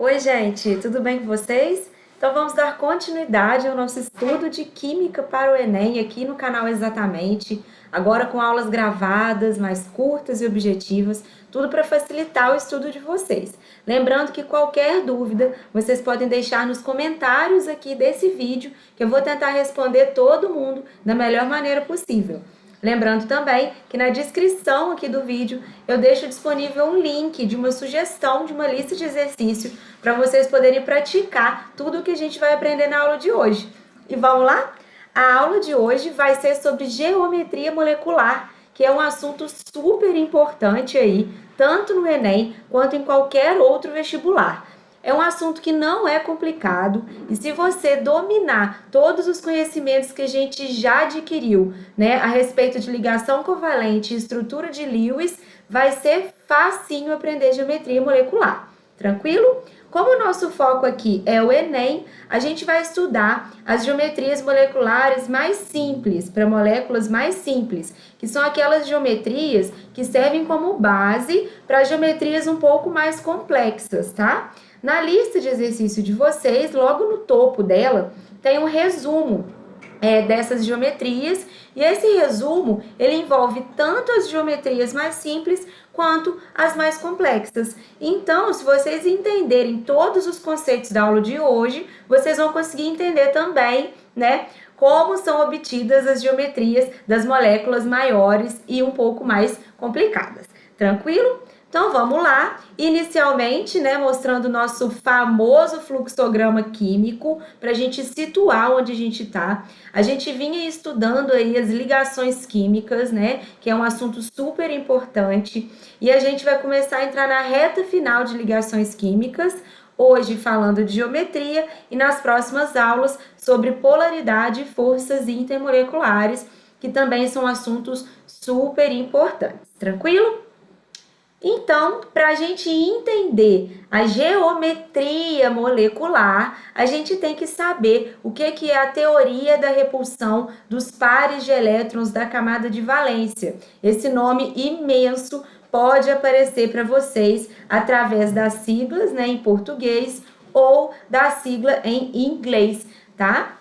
Oi, gente, tudo bem com vocês? Então vamos dar continuidade ao nosso estudo de Química para o Enem aqui no canal Exatamente, agora com aulas gravadas, mais curtas e objetivas, tudo para facilitar o estudo de vocês. Lembrando que qualquer dúvida vocês podem deixar nos comentários aqui desse vídeo, que eu vou tentar responder todo mundo da melhor maneira possível. Lembrando também que na descrição aqui do vídeo eu deixo disponível um link de uma sugestão de uma lista de exercício para vocês poderem praticar tudo o que a gente vai aprender na aula de hoje. E vamos lá? A aula de hoje vai ser sobre geometria molecular, que é um assunto super importante aí, tanto no Enem quanto em qualquer outro vestibular. É um assunto que não é complicado e se você dominar todos os conhecimentos que a gente já adquiriu, né, a respeito de ligação covalente e estrutura de Lewis, vai ser facinho aprender geometria molecular. Tranquilo? Como o nosso foco aqui é o Enem, a gente vai estudar as geometrias moleculares mais simples, para moléculas mais simples, que são aquelas geometrias que servem como base para geometrias um pouco mais complexas, tá? Na lista de exercício de vocês, logo no topo dela, tem um resumo dessas geometrias, e esse resumo ele envolve tanto as geometrias mais simples quanto as mais complexas. Então, se vocês entenderem todos os conceitos da aula de hoje, vocês vão conseguir entender também, né, como são obtidas as geometrias das moléculas maiores e um pouco mais complicadas. Tranquilo? Então vamos lá, inicialmente, né, mostrando o nosso famoso fluxograma químico, para a gente situar onde a gente está. A gente vinha estudando aí as ligações químicas, né, que é um assunto super importante, e a gente vai começar a entrar na reta final de ligações químicas, hoje falando de geometria e nas próximas aulas sobre polaridade e forças intermoleculares, que também são assuntos super importantes. Tranquilo? Então, para a gente entender a geometria molecular, a gente tem que saber o que é a teoria da repulsão dos pares de elétrons da camada de valência. Esse nome imenso pode aparecer para vocês através das siglas, né, em português ou da sigla em inglês, tá?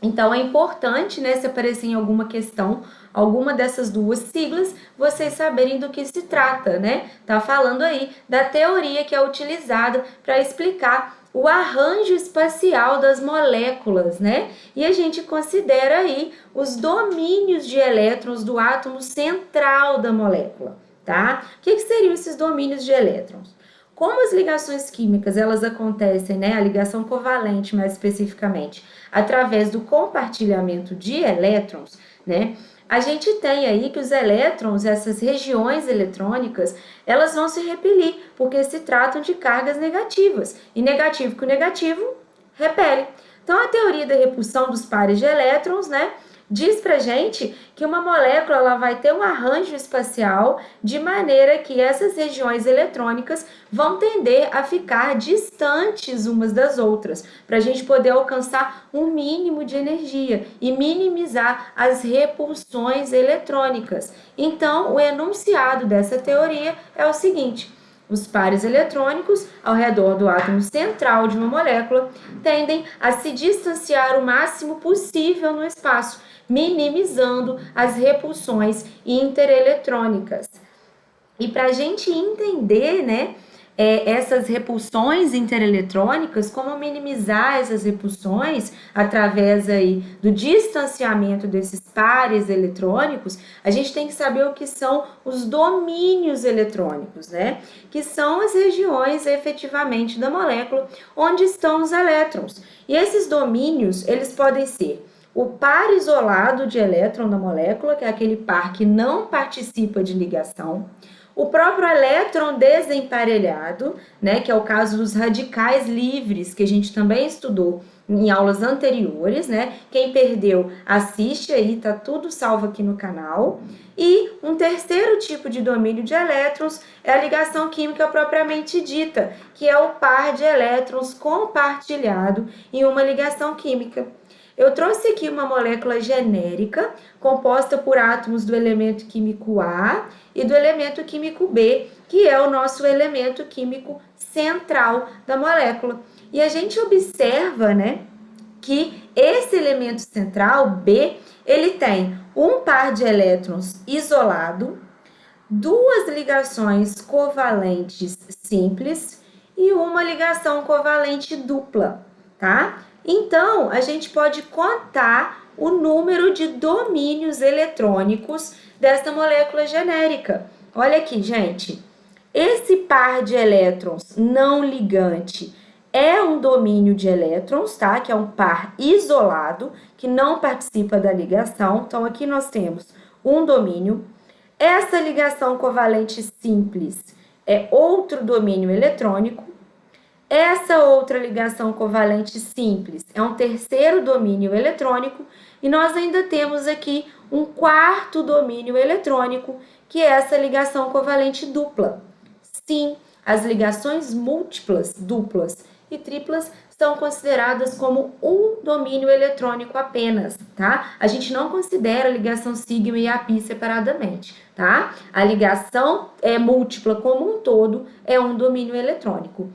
Então, é importante, né, se aparecer em alguma questão, alguma dessas duas siglas, vocês saberem do que se trata, né? Tá falando aí da teoria que é utilizada para explicar o arranjo espacial das moléculas, né? E a gente considera aí os domínios de elétrons do átomo central da molécula, tá? O que seriam esses domínios de elétrons? Como as ligações químicas elas acontecem, né, a ligação covalente mais especificamente, através do compartilhamento de elétrons, né, a gente tem aí que os elétrons, essas regiões eletrônicas, elas vão se repelir, porque se tratam de cargas negativas, e negativo com negativo repele. Então, a teoria da repulsão dos pares de elétrons, né, diz pra gente que uma molécula ela vai ter um arranjo espacial de maneira que essas regiões eletrônicas vão tender a ficar distantes umas das outras, para a gente poder alcançar um mínimo de energia e minimizar as repulsões eletrônicas. Então, o enunciado dessa teoria é o seguinte: os pares eletrônicos ao redor do átomo central de uma molécula tendem a se distanciar o máximo possível no espaço, minimizando as repulsões intereletrônicas. E para a gente entender, né, essas repulsões intereletrônicas, como minimizar essas repulsões através aí do distanciamento desses pares eletrônicos, a gente tem que saber o que são os domínios eletrônicos, né? Que são as regiões efetivamente da molécula onde estão os elétrons. E esses domínios, eles podem ser o par isolado de elétron da molécula, que é aquele par que não participa de ligação, o próprio elétron desemparelhado, né, que é o caso dos radicais livres, que a gente também estudou em aulas anteriores, né? Quem perdeu, assiste aí, tá tudo salvo aqui no canal. E um terceiro tipo de domínio de elétrons é a ligação química propriamente dita, que é o par de elétrons compartilhado em uma ligação química. Eu trouxe aqui uma molécula genérica, composta por átomos do elemento químico A e do elemento químico B, que é o nosso elemento químico central da molécula. E a gente observa, né, que esse elemento central, B, ele tem um par de elétrons isolado, duas ligações covalentes simples e uma ligação covalente dupla, tá? Então, a gente pode contar o número de domínios eletrônicos dessa molécula genérica. Olha aqui, gente. Esse par de elétrons não ligante é um domínio de elétrons, tá? Que é um par isolado, que não participa da ligação. Então, aqui nós temos um domínio. Essa ligação covalente simples é outro domínio eletrônico. Essa outra ligação covalente simples é um terceiro domínio eletrônico. E nós ainda temos aqui um quarto domínio eletrônico, que é essa ligação covalente dupla. Sim, as ligações múltiplas, duplas e triplas são consideradas como um domínio eletrônico apenas, tá? A gente não considera a ligação sigma e a pi separadamente, tá? A ligação múltipla como um todo é um domínio eletrônico.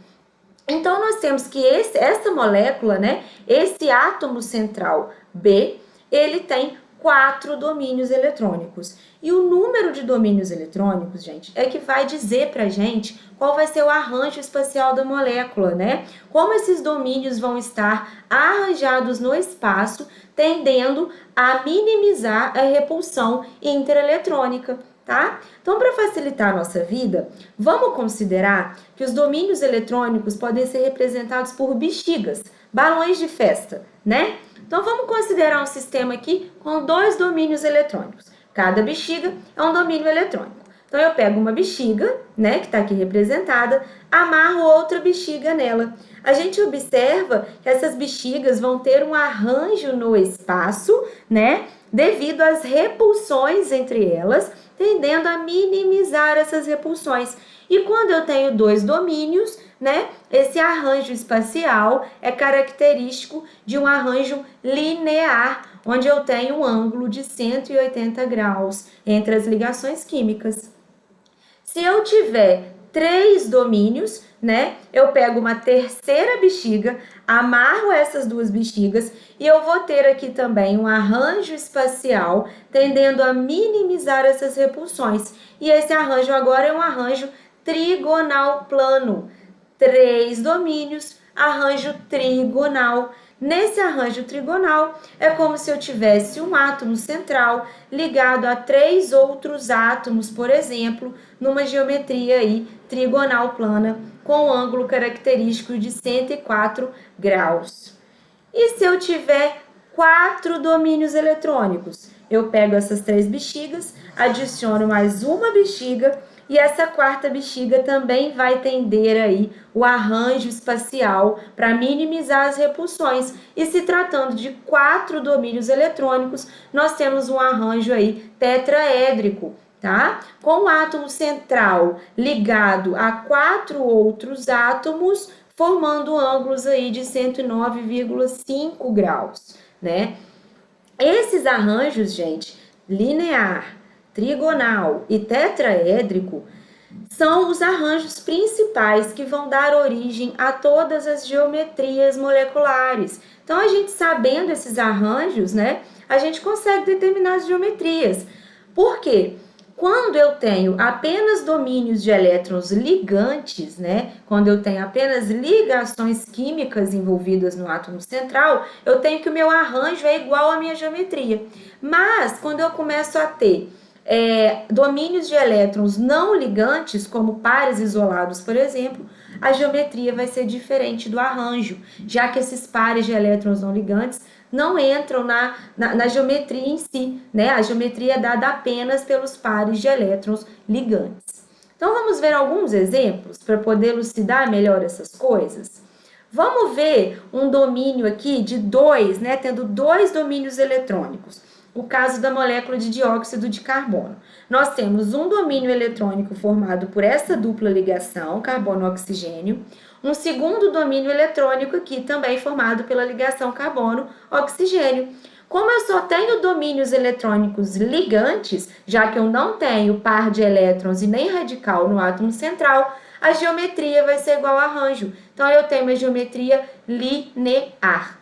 Então, nós temos que essa molécula, né, esse átomo central B, ele tem 4 domínios eletrônicos. E o número de domínios eletrônicos, gente, é que vai dizer pra gente qual vai ser o arranjo espacial da molécula, né? Como esses domínios vão estar arranjados no espaço, tendendo a minimizar a repulsão intereletrônica, tá? Então, para facilitar a nossa vida, vamos considerar que os domínios eletrônicos podem ser representados por bexigas, balões de festa, né? Então, vamos considerar um sistema aqui com 2 domínios eletrônicos. Cada bexiga é um domínio eletrônico. Então, eu pego uma bexiga, né, que está aqui representada, amarro outra bexiga nela. A gente observa que essas bexigas vão ter um arranjo no espaço, né, devido às repulsões entre elas, tendendo a minimizar essas repulsões. E quando eu tenho 2 domínios, né, esse arranjo espacial é característico de um arranjo linear, onde eu tenho um ângulo de 180 graus entre as ligações químicas. Se eu tiver 3 domínios, né, eu pego uma terceira bexiga, amarro essas 2 bexigas e eu vou ter aqui também um arranjo espacial tendendo a minimizar essas repulsões. E esse arranjo agora é um arranjo trigonal plano. 3 domínios, arranjo trigonal. Nesse arranjo trigonal, é como se eu tivesse um átomo central ligado a 3 outros átomos, por exemplo, numa geometria aí trigonal plana, com um ângulo característico de 104 graus. E se eu tiver 4 domínios eletrônicos? Eu pego essas 3 bexigas, adiciono mais uma bexiga, e essa quarta bexiga também vai tender aí o arranjo espacial para minimizar as repulsões. E se tratando de 4 domínios eletrônicos, nós temos um arranjo aí tetraédrico, tá? Com o átomo central ligado a 4 outros átomos, formando ângulos aí de 109,5 graus, né? Esses arranjos, gente, linear, trigonal e tetraédrico são os arranjos principais que vão dar origem a todas as geometrias moleculares. Então, a gente sabendo esses arranjos, né, a gente consegue determinar as geometrias. Por quê? Quando eu tenho apenas domínios de elétrons ligantes, né, quando eu tenho apenas ligações químicas envolvidas no átomo central, eu tenho que o meu arranjo é igual à minha geometria. Mas, quando eu começo a ter domínios de elétrons não ligantes, como pares isolados, por exemplo, a geometria vai ser diferente do arranjo, já que esses pares de elétrons não ligantes não entram na geometria em si, né? A geometria é dada apenas pelos pares de elétrons ligantes. Então, vamos ver alguns exemplos para poder elucidar melhor essas coisas? Vamos ver um domínio aqui de 2, né? Tendo 2 domínios eletrônicos. O caso da molécula de dióxido de carbono. Nós temos um domínio eletrônico formado por essa dupla ligação, carbono-oxigênio, um segundo domínio eletrônico aqui também formado pela ligação carbono-oxigênio. Como eu só tenho domínios eletrônicos ligantes, já que eu não tenho par de elétrons e nem radical no átomo central, a geometria vai ser igual ao arranjo. Então, eu tenho uma geometria linear.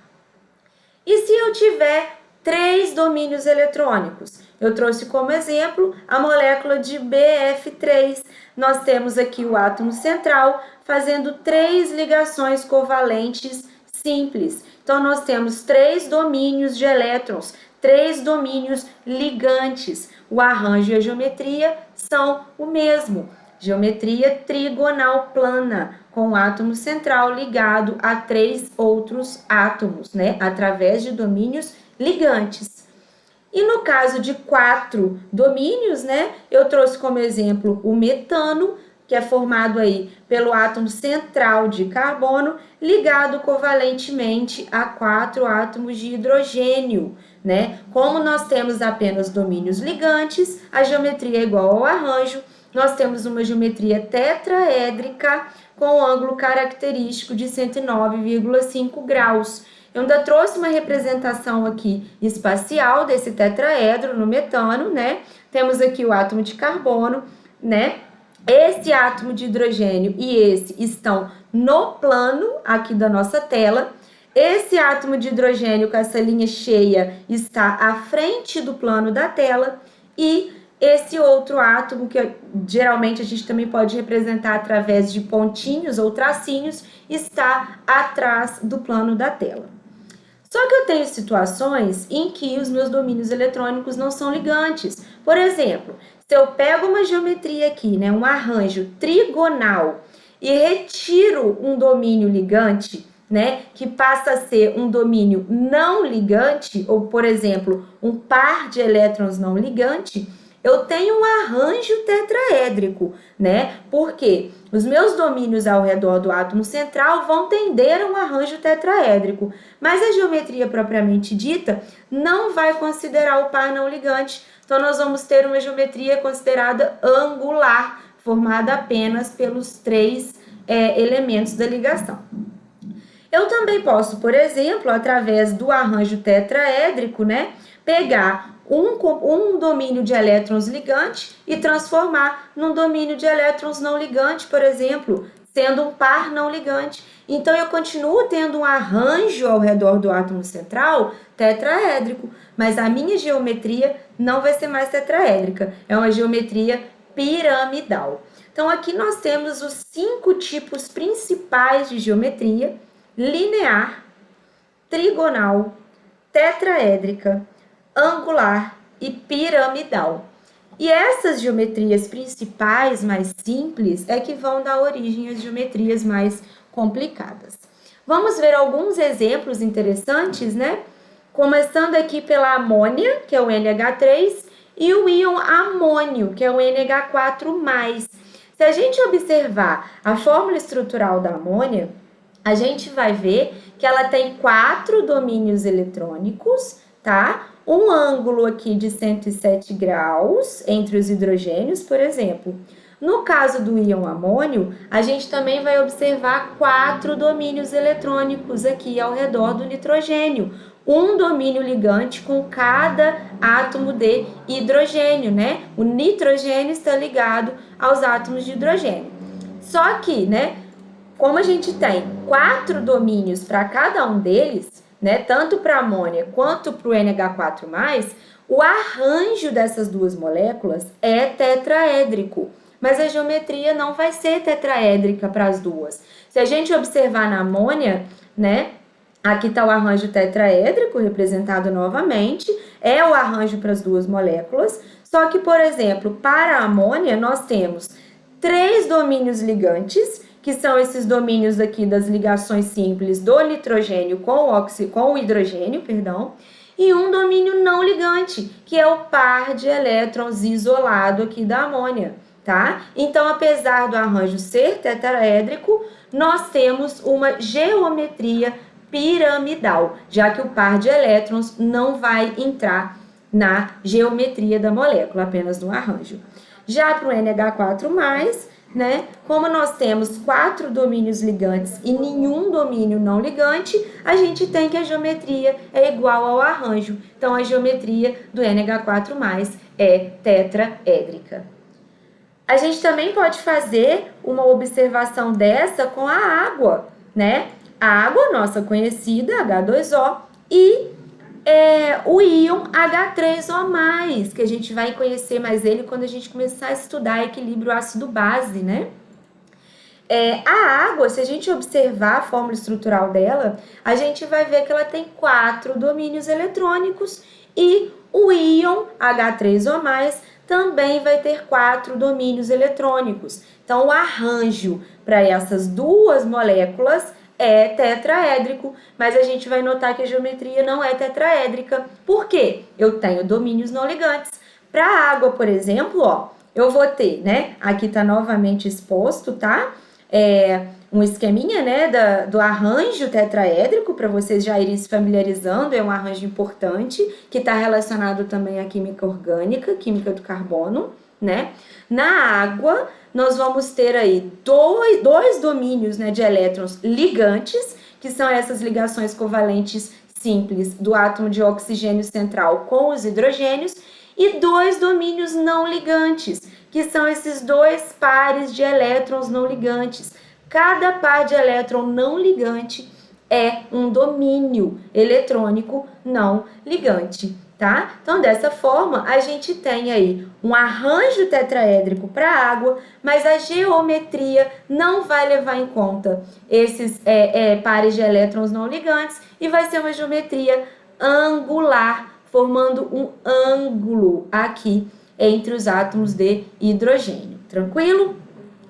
E se eu tiver 3 domínios eletrônicos? Eu trouxe como exemplo a molécula de BF3. Nós temos aqui o átomo central fazendo 3 ligações covalentes simples. Então, nós temos 3 domínios de elétrons, 3 domínios ligantes. O arranjo e a geometria são o mesmo. Geometria trigonal plana, com o átomo central ligado a 3 outros átomos, né? Através de domínios ligantes. E no caso de 4 domínios, né? Eu trouxe como exemplo o metano, que é formado aí pelo átomo central de carbono, ligado covalentemente a 4 átomos de hidrogênio, né? Como nós temos apenas domínios ligantes, a geometria é igual ao arranjo. Nós temos uma geometria tetraédrica com ângulo característico de 109,5 graus. Eu ainda trouxe uma representação aqui espacial desse tetraedro no metano, né? Temos aqui o átomo de carbono, né? Esse átomo de hidrogênio e esse estão no plano aqui da nossa tela. Esse átomo de hidrogênio com essa linha cheia está à frente do plano da tela e esse outro átomo, que geralmente a gente também pode representar através de pontinhos ou tracinhos, está atrás do plano da tela. Só que eu tenho situações em que os meus domínios eletrônicos não são ligantes. Por exemplo, se eu pego uma geometria aqui, né, um arranjo trigonal, e retiro um domínio ligante, né, que passa a ser um domínio não ligante, ou, por exemplo, um par de elétrons não ligante, eu tenho um arranjo tetraédrico, né? Porque os meus domínios ao redor do átomo central vão tender a um arranjo tetraédrico, mas a geometria propriamente dita não vai considerar o par não ligante. Então, nós vamos ter uma geometria considerada angular, formada apenas pelos 3 elementos da ligação. Eu também posso, por exemplo, através do arranjo tetraédrico, né, pegar um domínio de elétrons ligante e transformar num domínio de elétrons não ligante, por exemplo, sendo um par não ligante. Então, eu continuo tendo um arranjo ao redor do átomo central tetraédrico, mas a minha geometria não vai ser mais tetraédrica, é uma geometria piramidal. Então, aqui nós temos os 5 tipos principais de geometria: linear, trigonal, tetraédrica, angular e piramidal. E essas geometrias principais, mais simples, é que vão dar origem às geometrias mais complicadas. Vamos ver alguns exemplos interessantes, né? Começando aqui pela amônia, que é o NH3, e o íon amônio, que é o NH4+. Se a gente observar a fórmula estrutural da amônia, a gente vai ver que ela tem 4 domínios eletrônicos, tá? Um ângulo aqui de 107 graus entre os hidrogênios, por exemplo. No caso do íon amônio, a gente também vai observar 4 domínios eletrônicos aqui ao redor do nitrogênio. Um domínio ligante com cada átomo de hidrogênio, né? O nitrogênio está ligado aos átomos de hidrogênio. Só que, né, como a gente tem 4 domínios para cada um deles, né, tanto para a amônia quanto para o NH4+, o arranjo dessas duas moléculas é tetraédrico, mas a geometria não vai ser tetraédrica para as duas. Se a gente observar na amônia, né, aqui está o arranjo tetraédrico representado novamente, é o arranjo para as duas moléculas, só que, por exemplo, para a amônia nós temos 3 domínios ligantes, que são esses domínios aqui das ligações simples do nitrogênio com o hidrogênio, e um domínio não ligante, que é o par de elétrons isolado aqui da amônia, tá? Então, apesar do arranjo ser tetraédrico, nós temos uma geometria piramidal, já que o par de elétrons não vai entrar na geometria da molécula, apenas no arranjo. Já para o NH4+, né? Como nós temos 4 domínios ligantes e nenhum domínio não ligante, a gente tem que a geometria é igual ao arranjo. Então, a geometria do NH4+ é tetraédrica. A gente também pode fazer uma observação dessa com a água, né? A água, nossa conhecida, H2O, e o íon H3O+, que a gente vai conhecer mais ele quando a gente começar a estudar equilíbrio ácido-base, né? A água, se a gente observar a fórmula estrutural dela, a gente vai ver que ela tem 4 domínios eletrônicos e o íon H3O+, também vai ter 4 domínios eletrônicos. Então, o arranjo para essas duas moléculas é tetraédrico, mas a gente vai notar que a geometria não é tetraédrica. Por quê? Eu tenho domínios não ligantes. Para a água, por exemplo, ó, eu vou ter, né? Aqui está novamente exposto, tá? Um esqueminha, né, do arranjo tetraédrico, para vocês já irem se familiarizando, é um arranjo importante, que está relacionado também à química orgânica, química do carbono, né? Na água, nós vamos ter aí dois domínios, né, de elétrons ligantes, que são essas ligações covalentes simples do átomo de oxigênio central com os hidrogênios, e 2 domínios não ligantes, que são esses 2 pares de elétrons não ligantes. Cada par de elétron não ligante é um domínio eletrônico não ligante, tá? Então, dessa forma, a gente tem aí um arranjo tetraédrico para a água, mas a geometria não vai levar em conta esses pares de elétrons não ligantes e vai ser uma geometria angular, formando um ângulo aqui entre os átomos de hidrogênio. Tranquilo?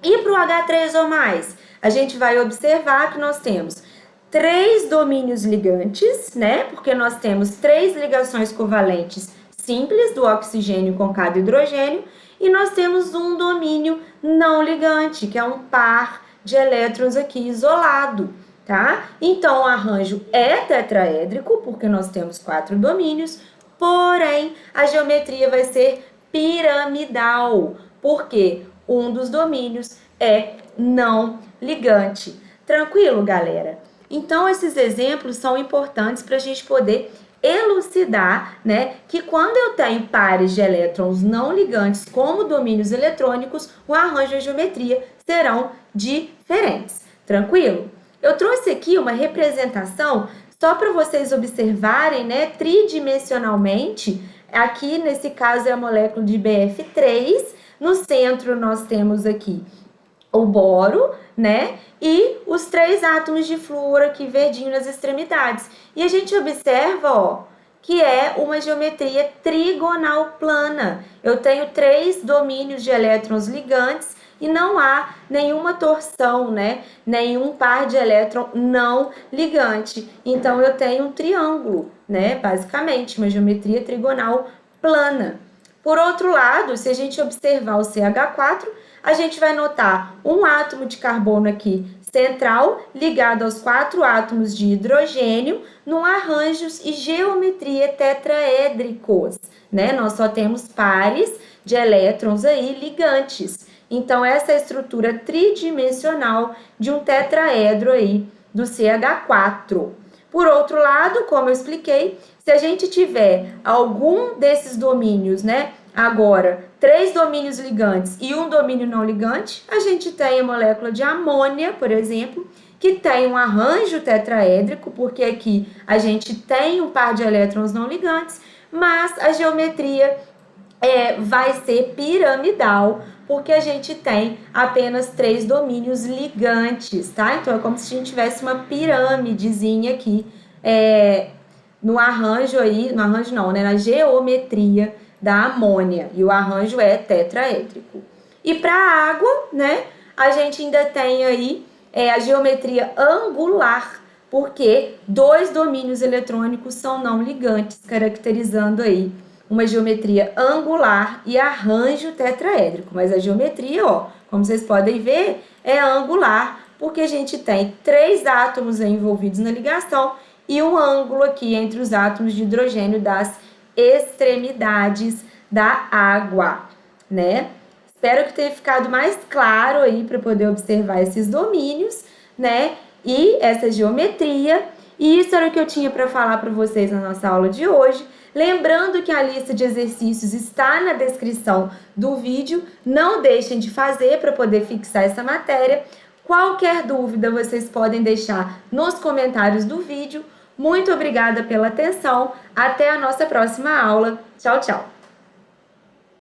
E para o H3O+, a gente vai observar que nós temos 3 domínios ligantes, né? Porque nós temos 3 ligações covalentes simples do oxigênio com cada hidrogênio, e nós temos um domínio não ligante, que é um par de elétrons aqui isolado, tá? Então, o arranjo é tetraédrico, porque nós temos 4 domínios, porém, a geometria vai ser piramidal, porque um dos domínios é não ligante. Tranquilo, galera? Então, esses exemplos são importantes para a gente poder elucidar, né, que quando eu tenho pares de elétrons não ligantes como domínios eletrônicos, o arranjo e a geometria serão diferentes. Tranquilo? Eu trouxe aqui uma representação só para vocês observarem, né, tridimensionalmente. Aqui, nesse caso, é a molécula de BF3. No centro, nós temos aqui o boro, né? E os 3 átomos de flúor aqui verdinho nas extremidades. E a gente observa, ó, que é uma geometria trigonal plana. Eu tenho 3 domínios de elétrons ligantes e não há nenhuma torção, né? Nenhum par de elétron não ligante. Então, eu tenho um triângulo, né? Basicamente, uma geometria trigonal plana. Por outro lado, se a gente observar o CH4, a gente vai notar um átomo de carbono aqui central ligado aos 4 átomos de hidrogênio num arranjos e geometria tetraédricos, né? Nós só temos pares de elétrons aí ligantes. Então, essa é a estrutura tridimensional de um tetraedro aí do CH4. Por outro lado, como eu expliquei, se a gente tiver algum desses domínios, né? Agora, 3 domínios ligantes e um domínio não ligante, a gente tem a molécula de amônia, por exemplo, que tem um arranjo tetraédrico, porque aqui a gente tem um par de elétrons não ligantes, mas a geometria vai ser piramidal, porque a gente tem apenas 3 domínios ligantes, tá? Então, é como se a gente tivesse uma pirâmidezinha aqui, no arranjo aí, no arranjo não, né? Na geometria da amônia, e o arranjo é tetraédrico. E para a água, né, a gente ainda tem aí a geometria angular, porque 2 domínios eletrônicos são não ligantes, caracterizando aí uma geometria angular e arranjo tetraédrico. Mas a geometria, ó, como vocês podem ver, é angular, porque a gente tem 3 átomos envolvidos na ligação e um ângulo aqui entre os átomos de hidrogênio das extremidades da água, né? Espero que tenha ficado mais claro aí para poder observar esses domínios, né? E essa geometria. E isso era o que eu tinha para falar para vocês na nossa aula de hoje. Lembrando que a lista de exercícios está na descrição do vídeo. Não deixem de fazer para poder fixar essa matéria. Qualquer dúvida vocês podem deixar nos comentários do vídeo. Muito obrigada pela atenção. Até a nossa próxima aula. Tchau, tchau!